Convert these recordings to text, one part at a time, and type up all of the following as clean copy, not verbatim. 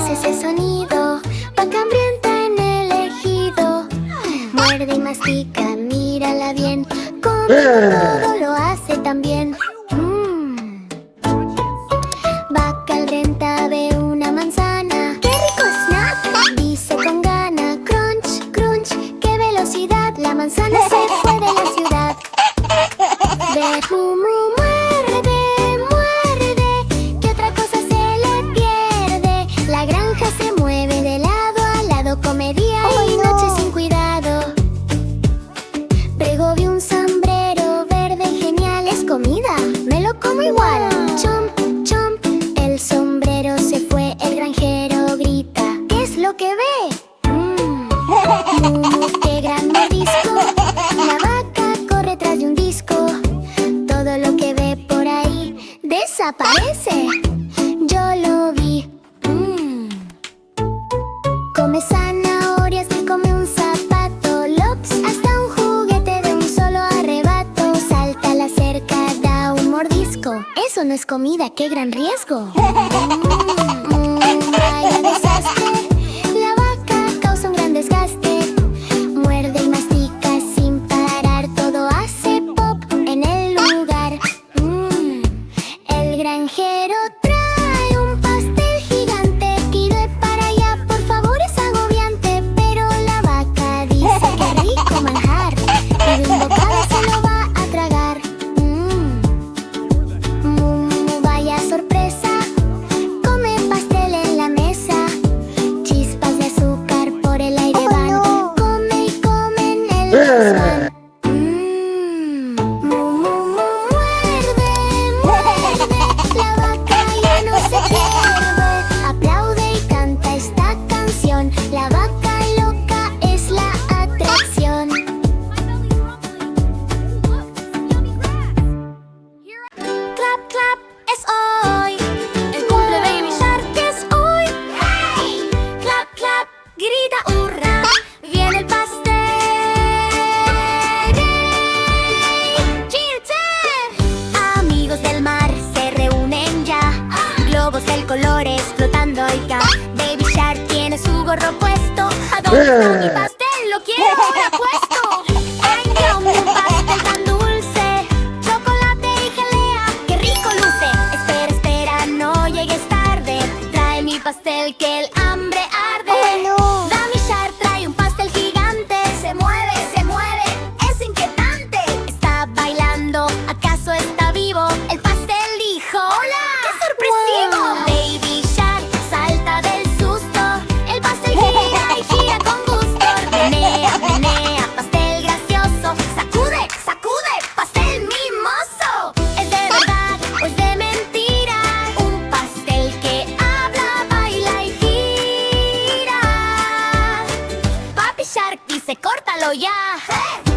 hace ese sonido. Vaca hambrienta en el ejido. Muerde y mastica, mírala bien. Come todo, lo hace también. Vaca hambrienta ve una manzana. ¡Qué rico snack! Dice con gana. Crunch, crunch, qué velocidad. La manzana se fue de la ciudad. Ve, muerde, muerde. ¿Qué otra cosa se le pierde? La granja se mueve de lado a lado. Come día y noche sin cuidado. Rego vi un sombrero verde genial. ¿Es comida? Me lo como igual. Chomp, chomp. El sombrero se fue. El granjero grita. ¿Qué es lo que ve? ¡Qué gran mordisco! La vaca corre tras de un disco. Todo lo que ve por ahí desaparece. Yo lo vi. Come zanahorias y come un zapato. Lops, hasta un juguete de un solo arrebato. Salta a la cerca, da un mordisco. Eso no es comida, qué gran riesgo. Vaya desastre. La vaca causa un gran desgaste. Muerde y mastica sin parar. Todo hace pop en el lugar. El granjero trae un pastel gigante. Quiere para allá, por favor, es agobiante. Pero la vaca dice que rico manjar. Y de un bocado se lo va a tragar. Vaya sorpresa. Come pastel en la mesa. Chispas de azúcar por el aire van. Come y come en el desván. Muerde, muerde. La vaca ya no se pierde. Aplaude y canta esta canción. La vaca loca es la atracción. Clap, clap, es hoy. El cumple Baby Shark es hoy. ¡Hey! Clap, clap, grita hurra. Viene el pastel. ¡Yay! Cheer, cheer. Amigos del mar se reúnen ya. Globos de colores flotando ya. Baby Shark tiene su gorro puesto. ¿A dónde está mi pastel? Lo quiero ahora puesto. ¡Ay, no, un pastel tan dulce! Chocolate y gelea, ¡qué rico luce! Espera, espera, no llegues tarde. Trae mi pastel que el hambre arde. Baby Shark trae un pastel gigante. Se mueve, es inquietante. Está bailando, ¿acaso está vivo? El pastel dijo ¡hola! ¡Qué sorpresivo! Baby Shark salta del susto. El pastel gira y gira con gusto. Menea, menea, pastel gracioso. Sacude, sacude, pastel mimoso. ¿Es de verdad o es de mentira? Un pastel que habla, baila y gira. Papi Shark dice córtalo ya.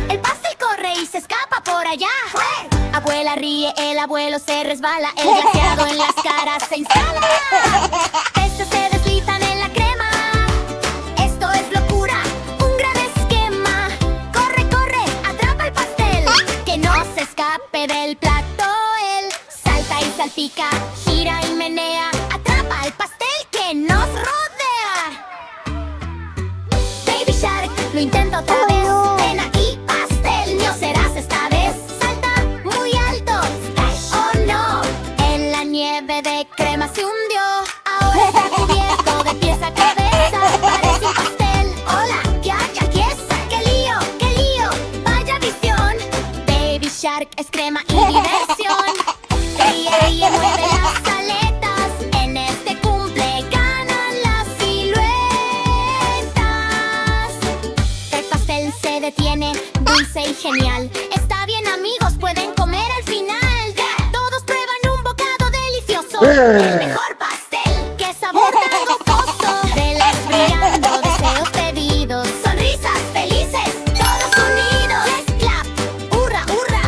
El pastel corre y se escapa por allá. Abuela ríe, el abuelo se resbala. El glaseado en las caras se instala. Estos se deslizan en la crema. Esto es locura, un gran esquema. Corre, corre, atrapa el pastel. Que no se escape del plato él. Salta y salpica, gira y menea. Atrapa el pastel que nos rodea. Baby Shark lo intenta otra vez. Ven aquí, pastel, no serás esta vez. Salta muy alto, splash, oh no. En la nieve de crema se hundió. Ahora está cubierto de pies a cabeza. Parece un pastel. Hola, ¿qué hay aquí? ¡Qué lío, qué lío! ¡Vaya visión! Baby Shark es crema y diversión. Ríe, ríe, mueve las aletas. En este cumple ganan las siluetas. El pastel se detiene, dulce y genial. Está bien, amigos, pueden comer al final. Todos prueban un bocado delicioso. El mejor pastel, qué sabor tan gozoso. Velas brillando, deseos pedidos. Sonrisas felices, todos unidos. Let's clap, hurra, hurra.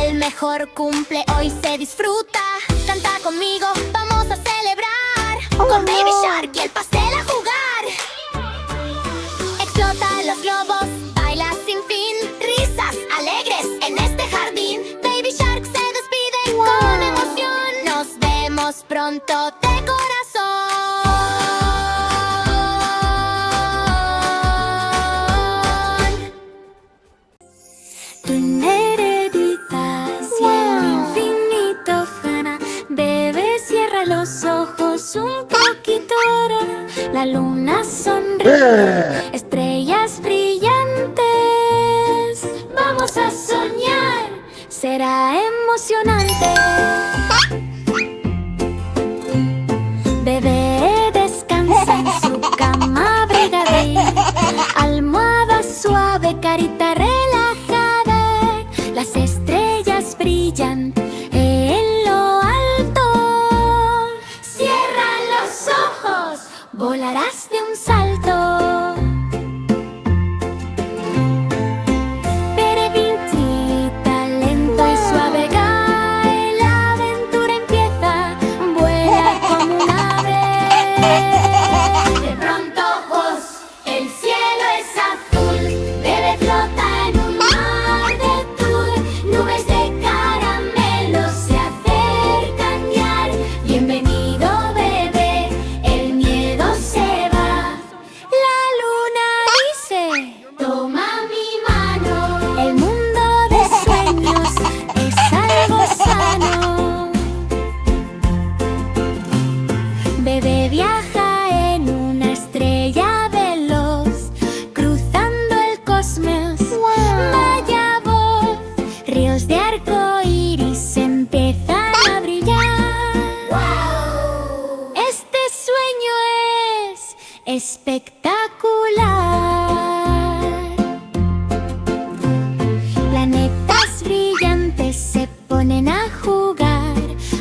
El mejor cumple hoy se disfruta. Canta conmigo, vamos a celebrar. Con Baby Shark y el pastel a jugar. Explota los globos, baila sin fin. Risas alegres en este jardín. Baby Shark se despide con emoción. Nos vemos pronto de corazón. Cierra los ojos un poquito ahora. La luna sonríe, estrellas brillantes. Vamos a soñar, será emocionante. Bebé descansa en su cama abrigadita, almohada suave, carita relajada. Las estrellas brillan en lo alto. Cierra los ojos, volarás de un salto. Peregrintita, lento y suave cae, la aventura empieza, vuela como un ave. De pronto, ojos, el cielo es azul, bebé flota en un mar de tul, nubes de caramelo se acercan ya. Bienvenido, bebé, el miedo se va. La luna dice: toma mi mano. El mundo de sueños es algo sano. Bebé viaja en una estrella veloz, cruzando el cosmos. Vaya voz, ríos de arco iris empiezan a brillar. Este sueño es espectacular. Planetas brillantes se ponen a jugar,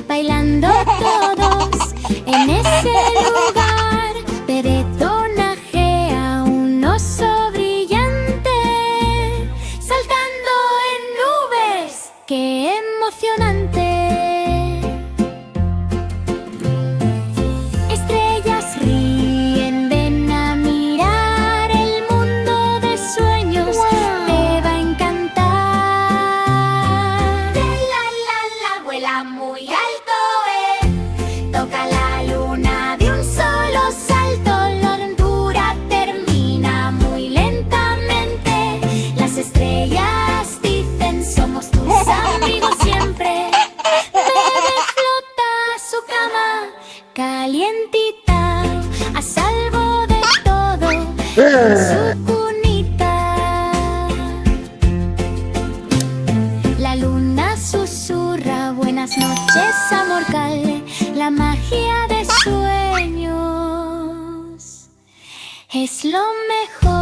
bailando todos en ese lugar. Bebé tonajea un oso brillante, saltando en nubes. ¡Qué emocionante! Estrellas ríen, ven a mirar, el mundo de sueños te va a encantar. La, vuela muy alto, toca la luna de un solo salto. La aventura termina muy lentamente. Las estrellas dicen: somos tus amigos siempre. Bebé flota su cama calientita, a salvo de todo en su cunita. La luna susurra: buenas noches, amor, cal. La magia de sueños es lo mejor.